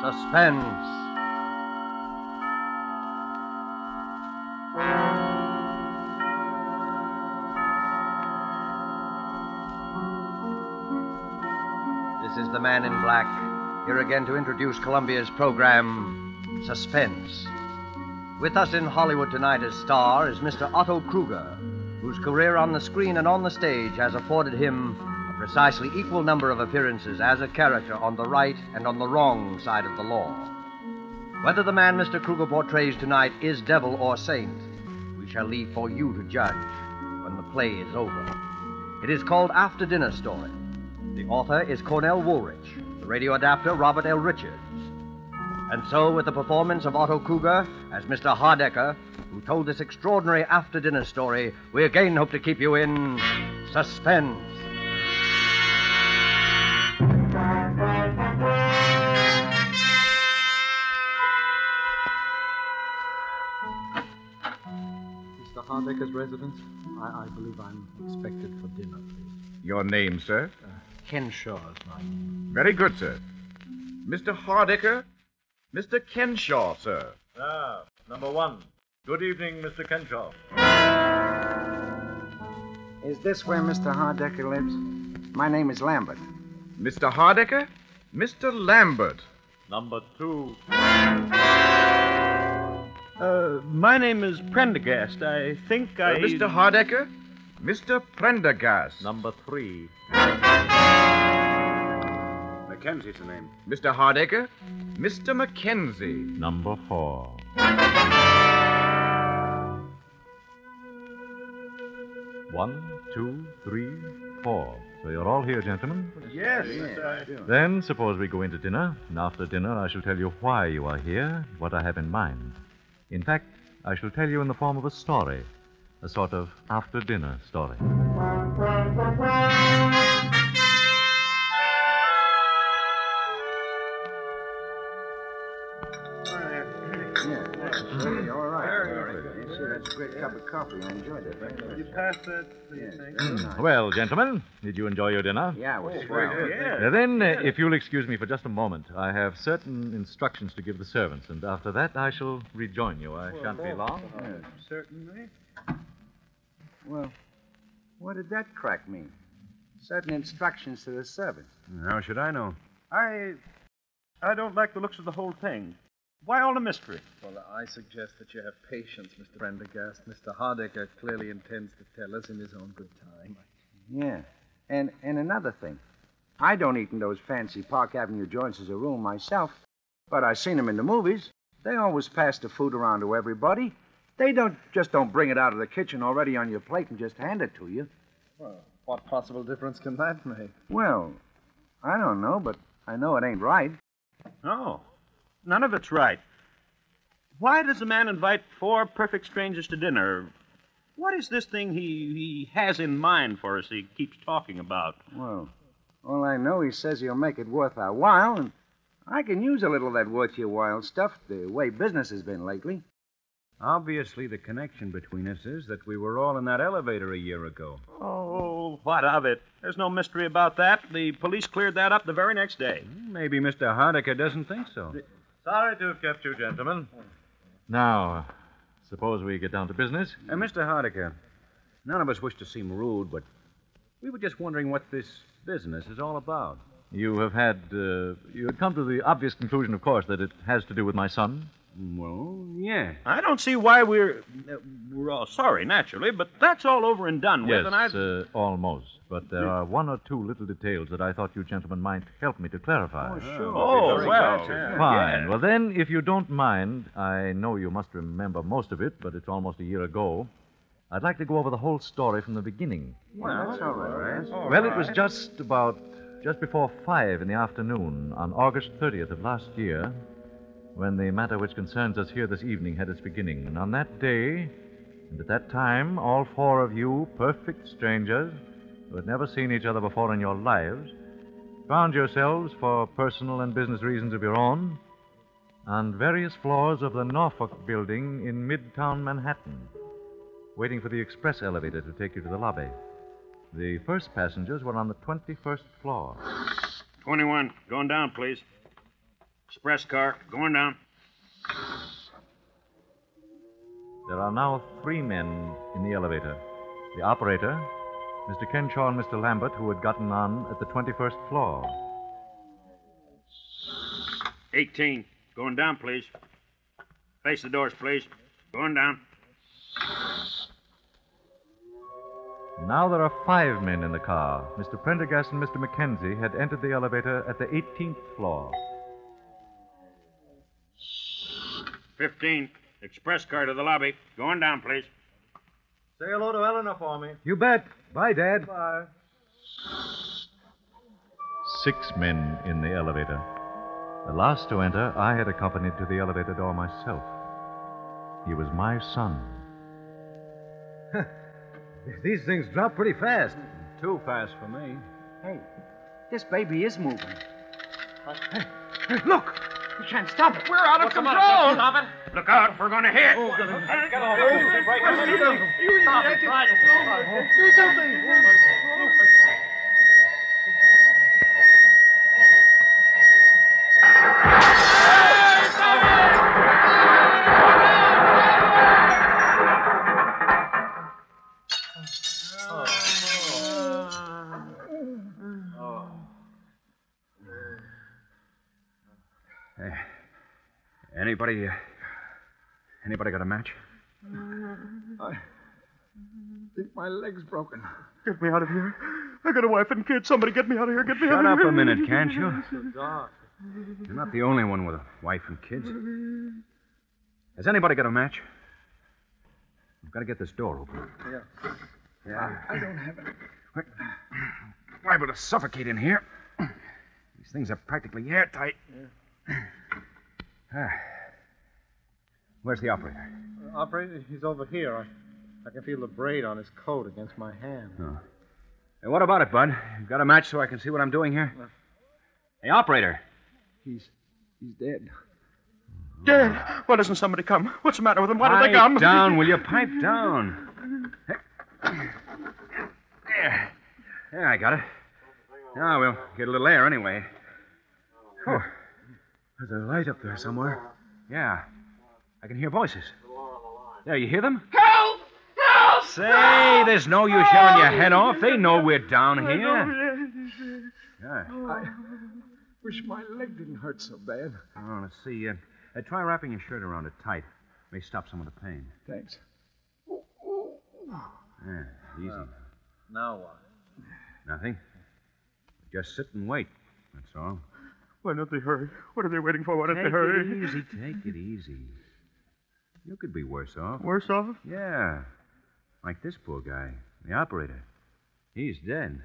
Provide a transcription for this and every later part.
Suspense. This is the Man in Black, here again to introduce Columbia's program, Suspense. With us in Hollywood tonight as star is Mr. Otto Kruger, whose career on the screen and on the stage has afforded him a precisely equal number of appearances as a character on the right and on the wrong side of the law. Whether the man Mr. Kruger portrays tonight is devil or saint, we shall leave for you to judge when the play is over. It is called After Dinner Story. The author is Cornell Woolrich, the radio adapter Robert L. Richards. And so, with the performance of Otto Kruger as Mr. Hardecker, who told this extraordinary after-dinner story, we again hope to keep you in suspense. Mr. Hardecker's residence? I believe I'm expected for dinner, please. Your name, sir? Kenshaw is my name. Very good, sir. Mr. Hardecker? Mr. Kenshaw, sir. Ah, number one. Good evening, Mr. Kenshaw. Is this where Mr. Hardecker lives? My name is Lambert. Mr. Hardecker? Mr. Lambert. Number two. My name is Prendergast. I think Mr. Hardecker? Mr. Prendergast. Number three. Mackenzie's the name. Mr. Hardecker? Mr. Mackenzie. Number four. One, two, three, four. So you're all here, gentlemen? Yes. Then suppose we go into dinner, and after dinner I shall tell you why you are here, what I have in mind. In fact, I shall tell you in the form of a story, a sort of after-dinner story. All right. You see, that's a great cup of coffee. I enjoyed it. Will you pass that, please? Well, gentlemen, did you enjoy your dinner? Yeah, it was swell. Then, if you'll excuse me for just a moment, I have certain instructions to give the servants, and after that I shall rejoin you. I shan't be long. Certainly. Well, what did that crack mean? Certain instructions to the servants. How should I know? I don't like the looks of the whole thing. Why all the mystery? Well, I suggest that you have patience, Mr. Prendergast. Mr. Hardecker clearly intends to tell us in his own good time. Yeah. And another thing. I don't eat in those fancy Park Avenue joints as a rule myself, but I've seen them in the movies. They always pass the food around to everybody. They don't bring it out of the kitchen already on your plate and just hand it to you. Well, what possible difference can that make? Well, I don't know, but I know it ain't right. No, none of it's right. Why does a man invite four perfect strangers to dinner? What is this thing he has in mind for us he keeps talking about? Well, all I know, he says he'll make it worth our while, and I can use a little of that worth your while stuff, the way business has been lately. Obviously, the connection between us is that we were all in that elevator a year ago. Oh, what of it? There's no mystery about that. The police cleared that up the very next day. Maybe Mr. Hardecker doesn't think so. Sorry to have kept you, gentlemen. Now, suppose we get down to business. Mr. Hardecker, none of us wish to seem rude, but we were just wondering what this business is all about. You had come to the obvious conclusion, of course, that it has to do with my son. Well, yeah. I don't see why we're all sorry, naturally, but that's all over and done with, Yes, and almost. But there are one or two little details that I thought you gentlemen might help me to clarify. Sure. Oh, well. Fine. Well, then, if you don't mind, I know you must remember most of it, but it's almost a year ago. I'd like to go over the whole story from the beginning. Well, that's all right. Well, it was just before 5 in the afternoon on August 30th of last year when the matter which concerns us here this evening had its beginning. And on that day, and at that time, all four of you, perfect strangers, who had never seen each other before in your lives, found yourselves, for personal and business reasons of your own, on various floors of the Norfolk building in Midtown Manhattan, waiting for the express elevator to take you to the lobby. The first passengers were on the 21st floor. 21. Going down, please. Express car, going down. There are now 3 men in the elevator. The operator, Mr. Kenshaw and Mr. Lambert, who had gotten on at the 21st floor. 18. Going down, please. Face the doors, please. Going down. Now there are 5 men in the car. Mr. Prendergast and Mr. Mackenzie had entered the elevator at the 18th floor. 15. Express car to the lobby. Going down, please. Say hello to Eleanor for me. You bet. Bye, Dad. Bye. 6 men in the elevator. The last to enter, I had accompanied to the elevator door myself. He was my son. These things drop pretty fast. Too fast for me. Hey, this baby is moving. Hey, look! We can't stop it. We're out of control. Stop it. Look out. We're going to hit. Get off. Anybody got a match? I think my leg's broken. Get me out of here. I got a wife and kids. Somebody get me out of here. Get me out Shut of up here. a minute, can't you? You're not the only one with a wife and kids. Has anybody got a match? We've got to get this door open. Yeah. I don't have it. We're liable to suffocate in here. These things are practically airtight. Where's the operator? Operator, he's over here. I can feel the braid on his coat against my hand. Oh. Hey, what about it, Bud? You've got a match so I can see what I'm doing here? Hey, operator. He's dead. Dead. Why doesn't somebody come? What's the matter with him? Why did they Pipe come? down, will you? Pipe down. There. Yeah, I got it. Now we'll get a little air anyway. Oh, there's a light up there somewhere. Yeah. I can hear voices. There, you hear them? Help! Help! Say, there's no use yelling your head off. They know we're down here. Yeah. I wish my leg didn't hurt so bad. Oh, let's see. Try wrapping your shirt around it tight. May stop some of the pain. Thanks. Yeah, easy. Now what? Nothing. Just sit and wait. That's all. Why don't they hurry? What are they waiting for? Why don't Take they hurry? it easy. Take it easy. You could be worse off. Worse off? Yeah. Like this poor guy, the operator. He's dead.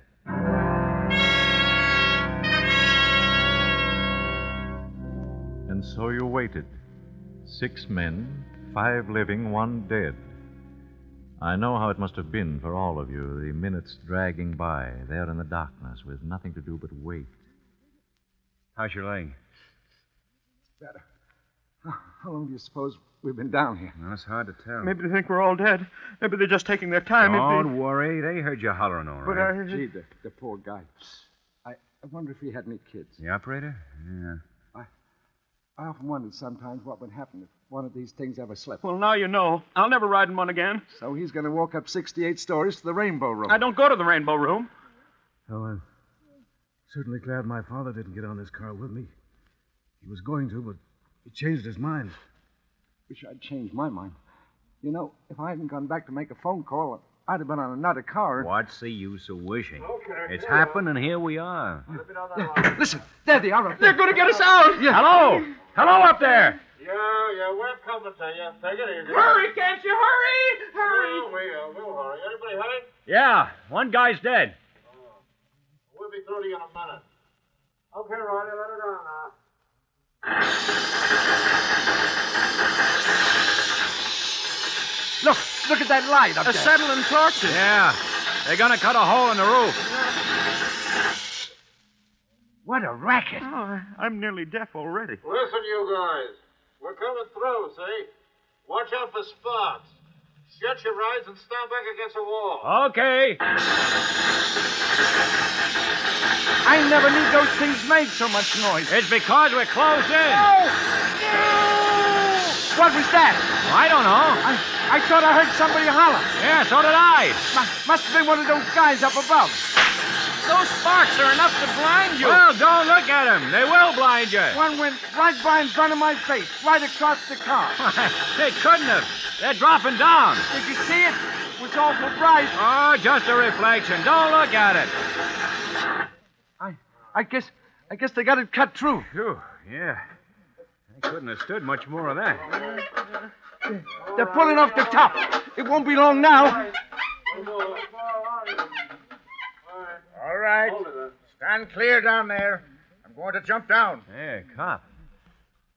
And so you waited. 6 men, 5 living, 1 dead. I know how it must have been for all of you, the minutes dragging by, there in the darkness, with nothing to do but wait. How's your leg? Better. How long do you suppose we've been down here? Well, it's hard to tell. Maybe they think we're all dead. Maybe they're just taking their time. Don't worry. They heard you hollering all But right. Gee, the poor guy. I wonder if he had any kids. The operator? Yeah. I often wondered sometimes what would happen if one of these things ever slipped. Well, now you know. I'll never ride in one again. So he's going to walk up 68 stories to the Rainbow Room. I don't go to the Rainbow Room. Oh, I'm certainly glad my father didn't get on this car with me. He was going to, but he changed his mind. Wish I'd changed my mind. You know, if I hadn't gone back to make a phone call, I'd have been on another car. What's the use of wishing? Okay. It's happened, and here we are. Listen, there they are up They're there. going to get us out. Yeah. Hello! Hello up there! Yeah, we're coming to you. Take it easy. Hurry, can't you? Hurry! Hurry! We'll hurry. Anybody hurry? Yeah, one guy's dead. We'll be through to you in a minute. Okay, Ronnie, let it on now. Look at that light up there. Acetylene torches. Yeah, they're gonna cut a hole in the roof. What a racket. Oh, I'm nearly deaf already. Listen, you guys. We're coming through, see? Watch out for spots. Shut your eyes and stand back against a wall. Okay. I never knew those things made so much noise. It's because we're closed in. What was that? I don't know. I thought I heard somebody holler. Yeah, so did I. Must have been one of those guys up above. Those sparks are enough to blind you. Well, don't look at them. They will blind you. One went right by in front of my face, right across the car. They couldn't have. They're dropping down. Did you see it? It was awful bright. Oh, just a reflection. Don't look at it. I guess they got it cut through. Phew, yeah. I couldn't have stood much more of that. They're pulling off the top. It won't be long now. All right. Stand clear down there. I'm going to jump down. Hey, cop.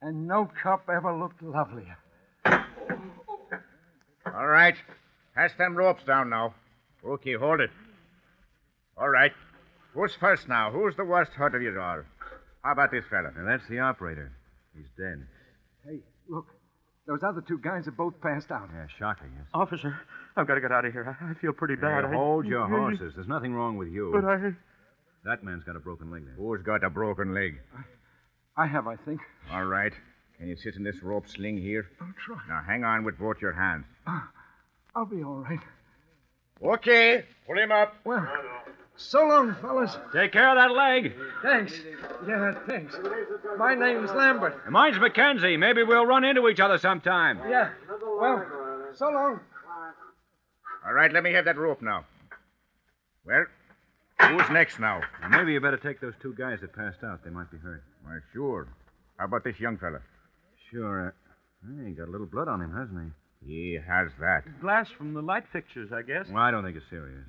And no cop ever looked lovelier. All right. Pass them ropes down now. Rookie, hold it. All right. Who's first now? Who's the worst hurt of you all? How about this fella? Now, that's the operator. He's dead. Hey, look. Those other two guys have both passed out. Yeah, shocking, yes. Officer, I've got to get out of here. I feel pretty bad. Hey, hold your horses. There's nothing wrong with you. But I... That man's got a broken leg there. Who's got a broken leg? I have, I think. All right. Can you sit in this rope sling here? I'll try. Now, hang on with both your hands. I'll be all right. Okay. Pull him up. Well, so long, fellas. Take care of that leg. Thanks. Yeah, thanks. My name's Lambert. And mine's Mackenzie. Maybe we'll run into each other sometime. Yeah. Well, so long. All right, let me have that rope now. Well, who's next now? Well, maybe you better take those two guys that passed out. They might be hurt. Why, sure. How about this young fella? Sure. He got a little blood on him, hasn't he? He has that. Glass from the light fixtures, I guess. Well, I don't think it's serious.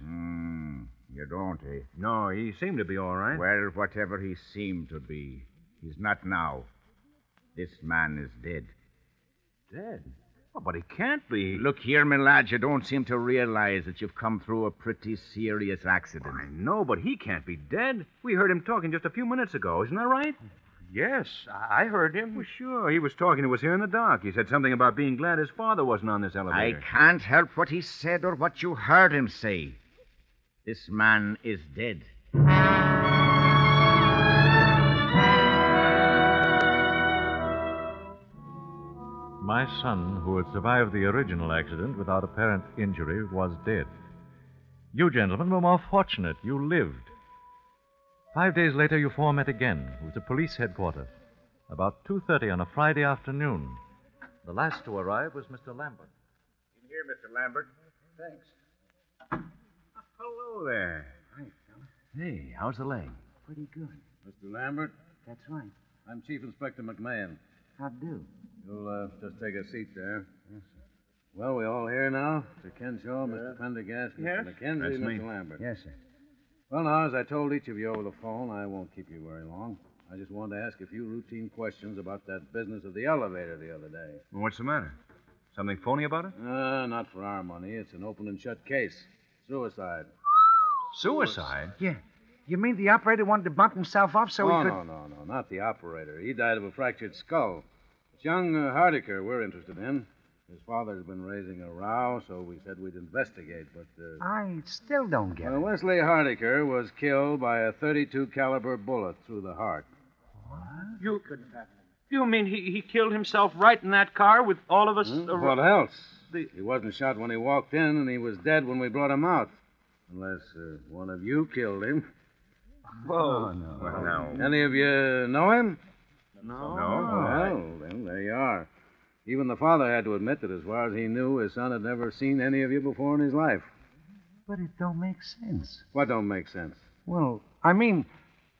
You don't, eh? No, he seemed to be all right. Well, whatever he seemed to be, he's not now. This man is dead. Dead? Oh, but he can't be. Look here, my lad, you don't seem to realize that you've come through a pretty serious accident. I know, but he can't be dead. We heard him talking just a few minutes ago. Isn't that right? Yes, I heard him. Well, sure. He was talking to us here in the dock. He said something about being glad his father wasn't on this I elevator. can't help what he said or what you heard him say. This man is dead. My son, who had survived the original accident without apparent injury, was dead. You gentlemen were more fortunate. You lived. 5 days later, you four met again. It was at police headquarters. About 2:30 on a Friday afternoon. The last to arrive was Mr. Lambert. In here, Mr. Lambert. Thanks. Hello there. Hi, fella. Hey, how's the leg? Pretty good. Mr. Lambert, That's right. I'm Chief Inspector McMahon. How do? You'll just take a seat there. Yes, sir. Well, we all here now? Mr. Kenshaw, Mr. Pendergast, Mr. McKenzie, That's me. Mr. Lambert. Yes, sir. Well, now, as I told each of you over the phone, I won't keep you very long. I just wanted to ask a few routine questions about that business of the elevator the other day. Well, what's the matter? Something phony about it? Not for our money. It's an open and shut case. Suicide. Suicide? Yeah. You mean the operator wanted to bump himself off so he could... No, not the operator. He died of a fractured skull. It's young Hardiker we're interested in. His father's been raising a row, so we said we'd investigate, but... I still don't get it. Wesley Hardiker was killed by a .32 caliber bullet through the heart. You mean he killed himself right in that car with all of us? What else? He wasn't shot when he walked in, and he was dead when we brought him out. Unless one of you killed him. Whoa. No. Well, no. Any of you know him? No. Well, then there you are. Even the father had to admit that as far as he knew, his son had never seen any of you before in his life. But it don't make sense. What don't make sense? Well, I mean,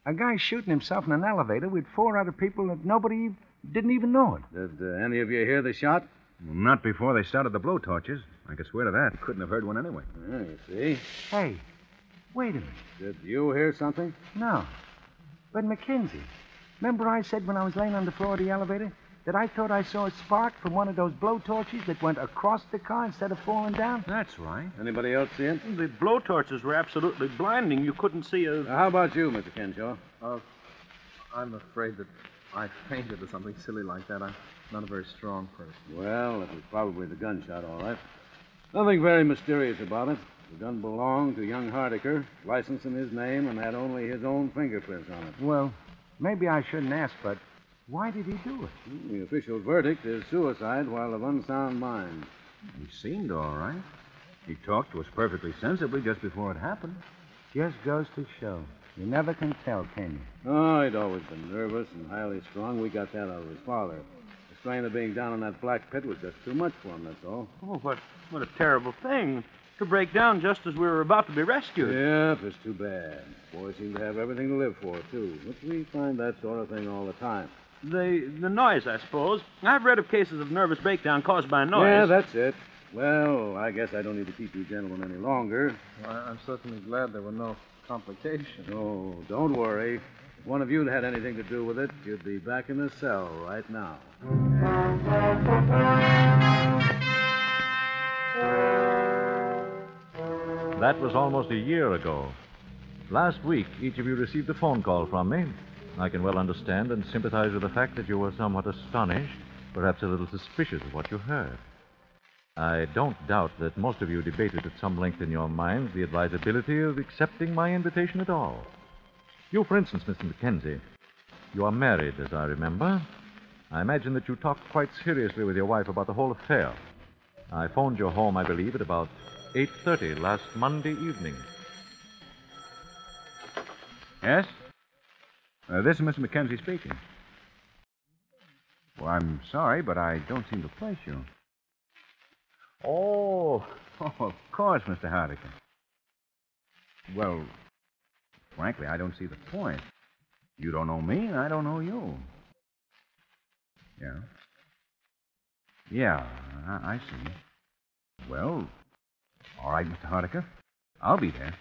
a guy shooting himself in an elevator with 4 other people that nobody didn't even know it. Did any of you hear the shot? Well, not before they started the blowtorches. I could swear to that. Couldn't have heard one anyway. Yeah, you see. Hey, wait a minute. Did you hear something? No. But Mackenzie, remember I said when I was laying on the floor of the elevator that I thought I saw a spark from one of those blowtorches that went across the car instead of falling down? That's right. Anybody else see it? The blowtorches were absolutely blinding. You couldn't see a... How about you, Mr. Kenshaw? I'm afraid that I fainted or something silly like that. I'm not a very strong person. Well, it was probably the gunshot, all right. Nothing very mysterious about it. The gun belonged to young Hardiker, licensed in his name, and had only his own fingerprints on it. Well, maybe I shouldn't ask, but why did he do it? The official verdict is suicide while of unsound mind. He seemed all right. He talked to us perfectly sensibly just before it happened. Just goes to show. You never can tell, can you? Oh, he'd always been nervous and highly strung. We got that out of his father. The strain of being down in that black pit was just too much for him, that's all. Oh, what a terrible thing. To break down just as we were about to be rescued. Yep, it's too bad. Boys seem to have everything to live for, too. But we find that sort of thing all the time. The noise, I suppose. I've read of cases of nervous breakdown caused by noise. Yeah, that's it. Well, I guess I don't need to keep you gentlemen any longer. Well, I'm certainly glad there were no complications. Oh, don't worry. If one of you had anything to do with it, you'd be back in the cell right now. That was almost a year ago. Last week, each of you received a phone call from me. I can well understand and sympathize with the fact that you were somewhat astonished, perhaps a little suspicious of what you heard. I don't doubt that most of you debated at some length in your minds the advisability of accepting my invitation at all. You, for instance, Mr. Mackenzie, you are married, as I remember. I imagine that you talked quite seriously with your wife about the whole affair. I phoned your home, I believe, at about 8:30 last Monday evening. Yes? This is Mr. Mackenzie speaking. Well, I'm sorry, but I don't seem to place you. Oh, of course, Mr. Hardiker. Well, frankly, I don't see the point. You don't know me, and I don't know you. Yeah? Yeah, I see. Well, all right, Mr. Hardiker. I'll be there.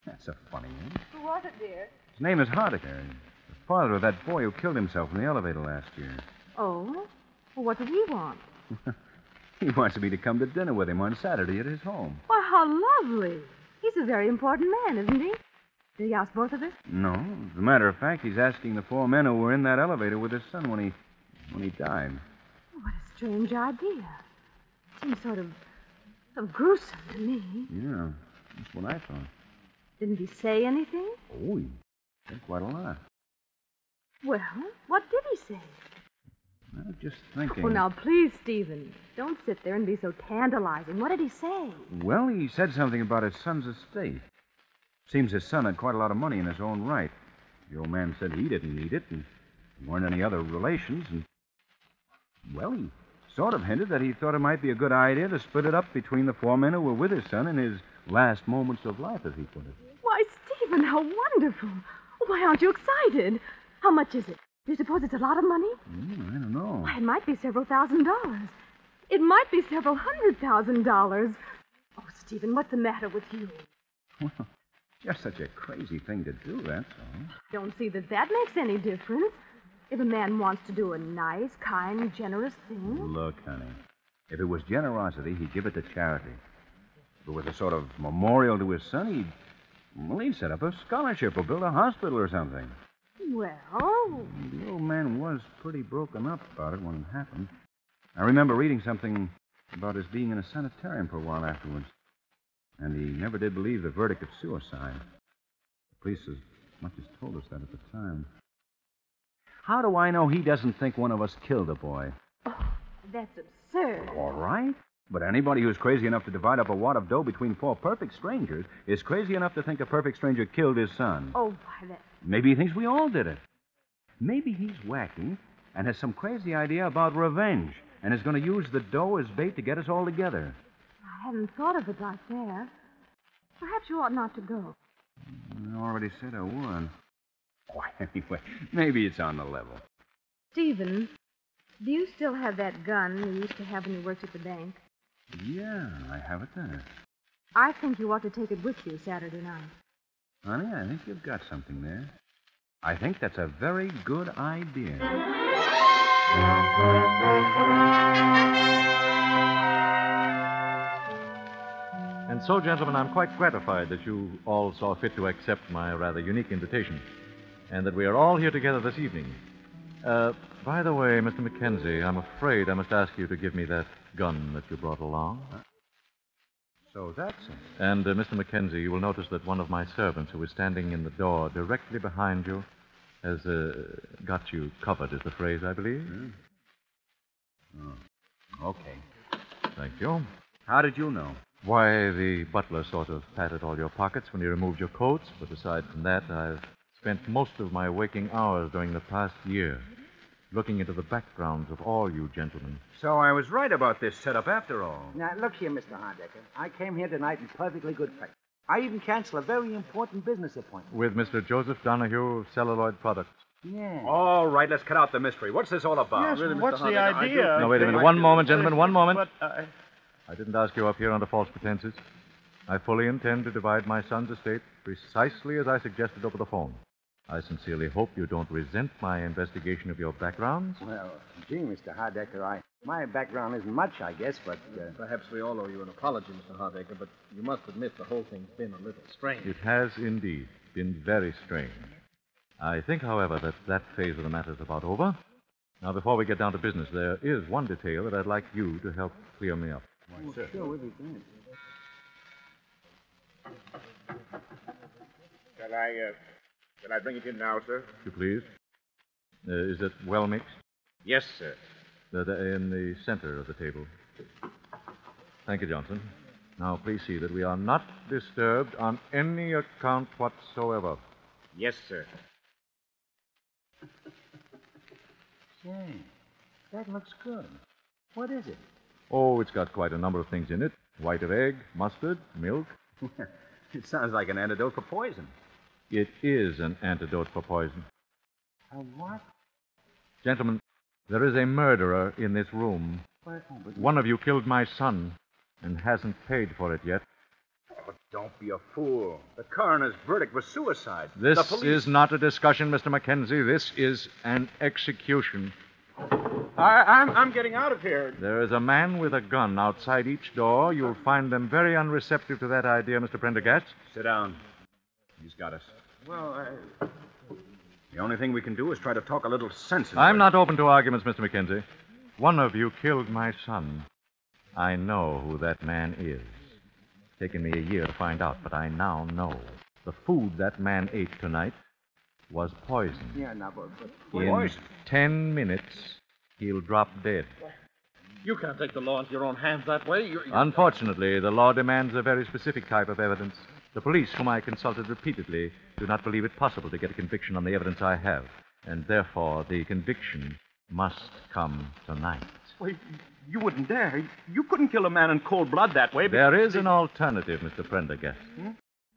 That's a funny name. Who was it, dear? His name is Hardiker. The father of that boy who killed himself in the elevator last year. Oh? Well, what did he want? He wants me to come to dinner with him on Saturday at his home. Why, how lovely. He's a very important man, isn't he? Did he ask both of us? No. As a matter of fact, he's asking the 4 men who were in that elevator with his son when he died. What a strange idea. Seems sort of gruesome to me. Yeah, that's what I thought. Didn't he say anything? Oh, he said quite a lot. Well, what did he say? I was just thinking. Oh, now, please, Stephen, don't sit there and be so tantalizing. What did he say? Well, he said something about his son's estate. Seems his son had quite a lot of money in his own right. The old man said he didn't need it, and there weren't any other relations, and... Well, he sort of hinted that he thought it might be a good idea to split it up between the 4 men who were with his son in his last moments of life, as he put it. Why, Stephen, how wonderful. Why aren't you excited? How much is it? Do you suppose it's a lot of money? I don't know. Why, it might be several $1,000s. It might be several $100,000. Oh, Stephen, what's the matter with you? Well, just such a crazy thing to do, that's all. Don't see that makes any difference. If a man wants to do a nice, kind, generous thing. Look, honey, if it was generosity, he'd give it to charity. If it was a sort of memorial to his son, he'd set up a scholarship or build a hospital or something. Well... The old man was pretty broken up about it when it happened. I remember reading something about his being in a sanitarium for a while afterwards. And he never did believe the verdict of suicide. The police as much as told us that at the time. How do I know he doesn't think one of us killed the boy? Oh, that's absurd. All right. But anybody who's crazy enough to divide up a wad of dough between 4 perfect strangers is crazy enough to think a perfect stranger killed his son. Oh, why, that... Maybe he thinks we all did it. Maybe he's wacky and has some crazy idea about revenge and is going to use the dough as bait to get us all together. I hadn't thought of it like that. Perhaps you ought not to go. I already said I would. Why, anyway, maybe it's on the level. Stephen, do you still have that gun you used to have when you worked at the bank? Yeah, I have it there. I think you ought to take it with you Saturday night. Honey, I think you've got something there. I think that's a very good idea. And so, gentlemen, I'm quite gratified that you all saw fit to accept my rather unique invitation, and that we are all here together this evening. By the way, Mr. Mackenzie, I'm afraid I must ask you to give me that gun that you brought along. So that's it. And, Mr. Mackenzie, you will notice that one of my servants who is standing in the door directly behind you has got you covered, is the phrase, I believe. Oh, okay. Thank you. How did you know? Why, the butler sort of patted all your pockets when you removed your coats, but aside from that, I've spent most of my waking hours during the past year looking into the backgrounds of all you gentlemen. So I was right about this setup after all. Now, look here, Mr. Hardecker. I came here tonight in perfectly good faith. I even canceled a very important business appointment. With Mr. Joseph Donahue of Celluloid Products. Yeah. All right, let's cut out the mystery. What's this all about? Yes, really, Mr. what's the Hardecker, I do idea? think Now, wait a they minute. might One be- moment, gentlemen, one moment. But I didn't ask you up here under false pretenses. I fully intend to divide my son's estate precisely as I suggested over the phone. I sincerely hope you don't resent my investigation of your backgrounds. Well, gee, Mr. Hardecker, my background isn't much, I guess, but... Perhaps we all owe you an apology, Mr. Hardaker, but you must admit the whole thing's been a little strange. It has indeed been very strange. I think, however, that phase of the matter is about over. Now, before we get down to business, there is one detail that I'd like you to help clear me up. Sure, we'll be glad. Shall I bring it in now, sir? If you please. Is it well mixed? Yes, sir. In the center of the table. Thank you, Johnson. Now, please see that we are not disturbed on any account whatsoever. Yes, sir. Say, that looks good. What is it? Oh, it's got quite a number of things in it. White of egg, mustard, milk. It sounds like an antidote for poison. It is an antidote for poison. A what? Gentlemen, there is a murderer in this room. One of you killed my son and hasn't paid for it yet. Oh, don't be a fool. The coroner's verdict was suicide. This The police... is not a discussion, Mr. Mackenzie. This is an execution. I'm getting out of here. There is a man with a gun outside each door. You'll find them very unreceptive to that idea, Mr. Prendergast. Sit down. He's got us. Well, The only thing we can do is try to talk a little sense into I'm it. not open to arguments, Mr. Mackenzie. One of you killed my son. I know who that man is. It's taken me a year to find out, but I now know. The food that man ate tonight was poison. Yeah, no, but In 10 minutes, he'll drop dead. You can't take the law into your own hands that way. Unfortunately, the law demands a very specific type of evidence. The police, whom I consulted repeatedly, do not believe it possible to get a conviction on the evidence I have. And therefore, the conviction must come tonight. well, you wouldn't dare. You couldn't kill a man in cold blood that way. There is an alternative, Mr. Prendergast.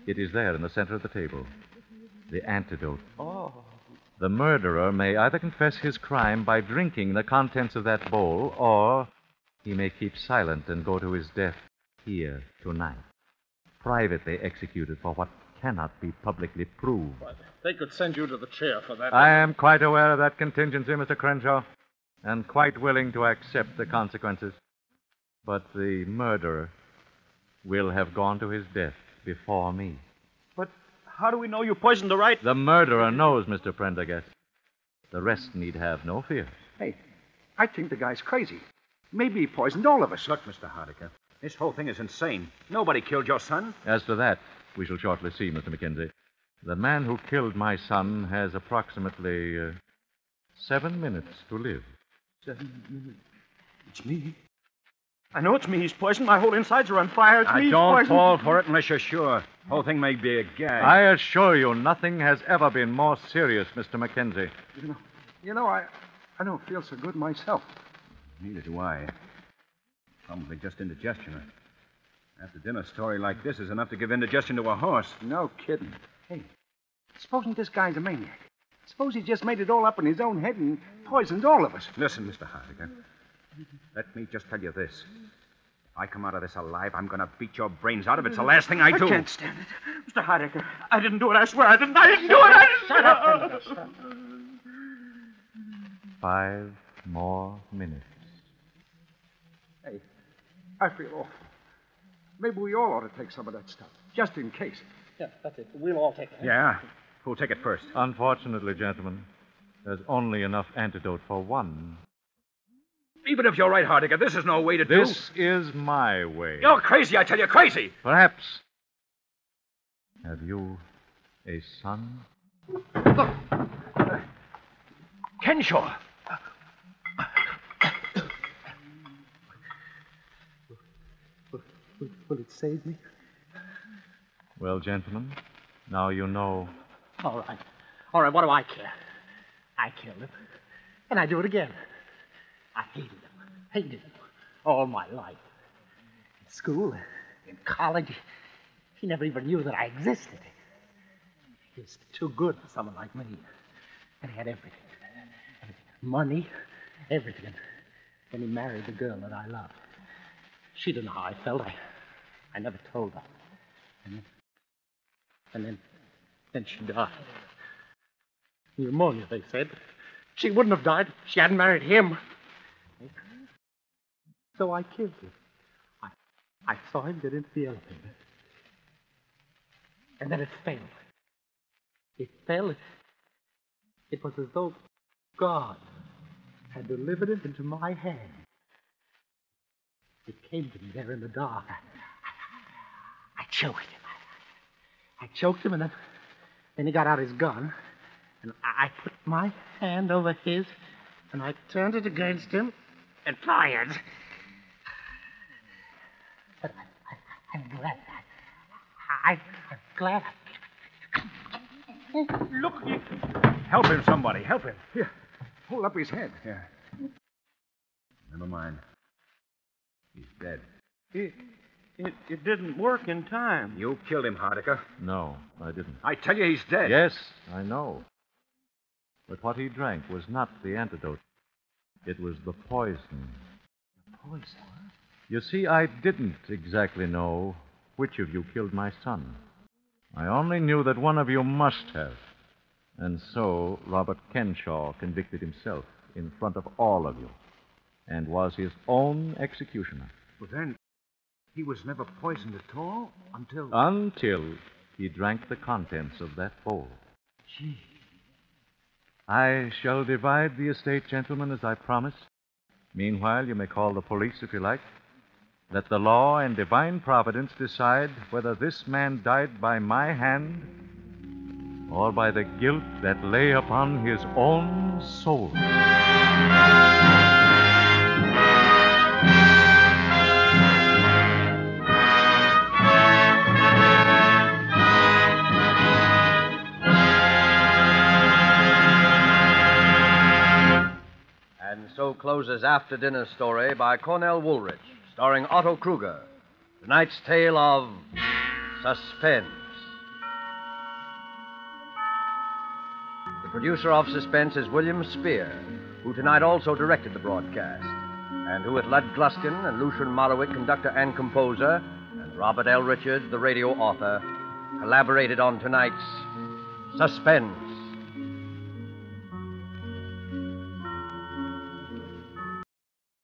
It is there in the center of the table. The antidote. Oh. The murderer may either confess his crime by drinking the contents of that bowl, or he may keep silent and go to his death here tonight. Privately executed for what cannot be publicly proved. But they could send you to the chair for that. I am quite aware of that contingency, Mr. Crenshaw, and quite willing to accept the consequences. But the murderer will have gone to his death before me. But how do we know you poisoned the right... The murderer knows, Mr. Prendergast. The rest need have no fear. hey, I think the guy's crazy. Maybe he poisoned all of us. Look, Mr. Hardiker, this whole thing is insane. Nobody killed your son. As to that, we shall shortly see, Mr. Mackenzie. The man who killed my son has approximately 7 minutes to live. 7 minutes. It's me. I know it's me he's poisoned. My whole insides are on fire. It's me he's Don't poisoned. fall for it unless you're sure. The whole thing may be a gag. I assure you, nothing has ever been more serious, Mr. Mackenzie. You know, I don't feel so good myself. Neither do I. Probably just indigestion. After dinner, a story like this is enough to give indigestion to a horse. No kidding. Hey, supposing this guy's a maniac. Suppose he just made it all up in his own head and poisoned all of us. Listen, Mr. Hardiker. Let me just tell you this. If I come out of this alive, I'm going to beat your brains out of it. It's the last thing I do. I can't stand it. Mr. Hardiker, I didn't do it. I swear I didn't. I didn't do it. Shut up. 5 more minutes. Hey, I feel awful. Maybe we all ought to take some of that stuff, just in case. Yeah, that's it. We'll all take it. Yeah? Who'll take it first? Unfortunately, gentlemen, there's only enough antidote for one. Even if you're right, Hardiker, this is no way to do... This is my way. You're crazy, I tell you, crazy! Perhaps. Have you a son? Kenshaw! Will it save me? Well, gentlemen, now you know. All right. All right, what do I care? I killed him. And I do it again. I hated him all my life. In school, in college, he never even knew that I existed. He was too good for someone like me. And he had everything. Money, everything. Then he married the girl that I loved. She didn't know how I felt. I never told her. And then she died. Pneumonia, they said. She wouldn't have died if she hadn't married him. So I killed him. I saw him get into the elevator. And then it fell. It fell. It was as though God had delivered it into my hand. It came to me there in the dark. I choked him. I choked him, and then he got out his gun, and I put my hand over his, and I turned it against him and fired. But I'm glad. I'm glad. Look! Help him, somebody. Help him. Here. Hold up his head. Yeah. Never mind. He's dead. It didn't work in time. You killed him, Hardiker. No, I didn't. I tell you, he's dead. Yes, I know. But what he drank was not the antidote. It was the poison. Poison? You see, I didn't exactly know which of you killed my son. I only knew that one of you must have. And so Robert Kenshaw convicted himself in front of all of you and was his own executioner. Well, then, he was never poisoned at all until... Until he drank the contents of that bowl. Gee. I shall divide the estate, gentlemen, as I promised. Meanwhile, you may call the police if you like. Let the law and divine providence decide whether this man died by my hand or by the guilt that lay upon his own soul. And so closes After Dinner Story by Cornell Woolrich, starring Otto Kruger. Tonight's tale of Suspense. The producer of Suspense is William Spear, who tonight also directed the broadcast, and who with Lud Gluskin and Lucian Morowick, conductor and composer, and Robert L. Richards, the radio author, collaborated on tonight's Suspense.